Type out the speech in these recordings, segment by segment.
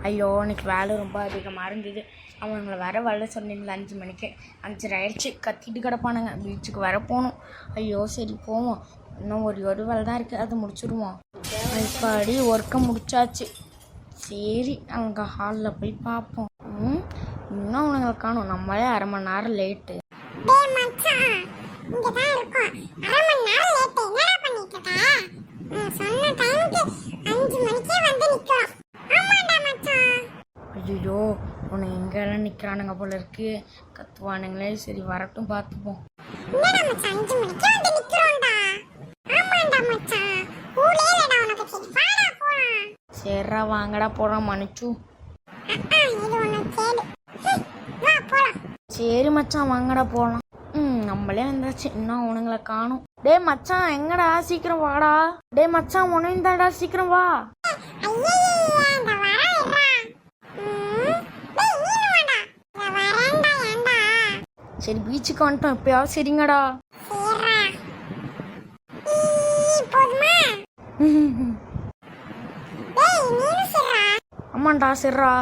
ஐயோ இன்னைக்கு வேலை ரொம்ப அதிகமாக இருந்தது. அவங்கள வர வரல சொன்னீங்களா 5 மணிக்கு, 5:30 ஆயிடுச்சு. கத்திட்டு கிடப்பானுங்க. பீச்சுக்கு வர போகணும். ஐயோ சரி போவோம். இன்னும் ஒரு வேலை தான் இருக்குது, அதை முடிச்சுடுவோம். இப்படி ஒர்க்கை முடிச்சாச்சு. சரி அவங்க ஹாலில் போய் பார்ப்போம். இன்னும் அவனுங்களை காணும். நம்மளே 1/2 மணி நேரம் லேட்டு. ஐயோ உன்னை எங்கெல்லாம் நிற்கிறானுங்க போல இருக்கு. கத்துவானுங்களே. சரி வரட்டும் பார்த்துப்போம். சரிடா வாங்கடா போகிறோம் மன்னிச்சு. சரி மச்சான் வாங்கடா போகலாம். நம்மளே வந்தாச்சு. இன்னும் அவனுங்களை காணும். டே மச்சான் எங்கடா சீக்கிரம் வாடா. டே மச்சான் உனையும் தாடா சீக்கிரம் வா. சரி பீச்சுக்கு வந்துட்டோம். எப்பயாவது சரிங்கடா. ஆமாண்டா சரிடா.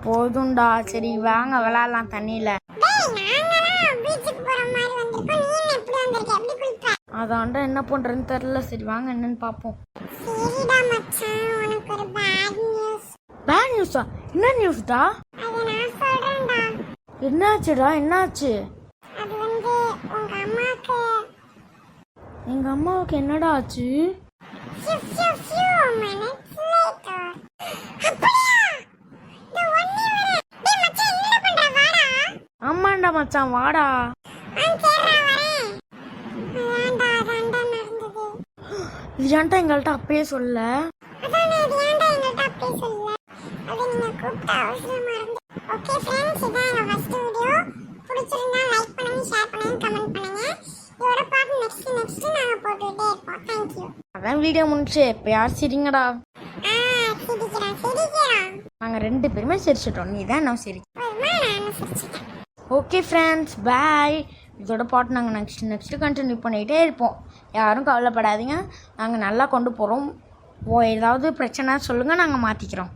போதும்டா. சரி வாங்க விளையாடலாம் தண்ணியில. அதான்டா என்ன பண்றேன்னு தெரியல. சரி வாங்க என்னன்னு பாப்போம். பேட் நியூஸா? என்ன நியூஸ்டா? என்னாச்சுடா? என்னாச்சு? எங்க அம்மாவுக்கு என்னடா ஆச்சு? ஆமாண்டா மச்சான் வாடா. இது ஏன்டா எங்கள்கிட்ட அப்பயே சொல்ல? அதான் வீடியோ முடிச்சு. இப்ப யார் சிரிங்கடா. நாங்க 2 பேருமே சிரிச்சிட்டோம். நீ தான் நான் சிரிக்க. Okay friends bye. இதோட பாட்டு நாங்கள் நெக்ஸ்ட்டு கண்டினியூ பண்ணிகிட்டே இருப்போம். யாரும் கவலைப்படாதீங்க. நாங்கள் நல்லா கொண்டு போகிறோம். ஏதாவது பிரச்சனை சொல்லுங்கள், நாங்கள் மாற்றிக்கிறோம்.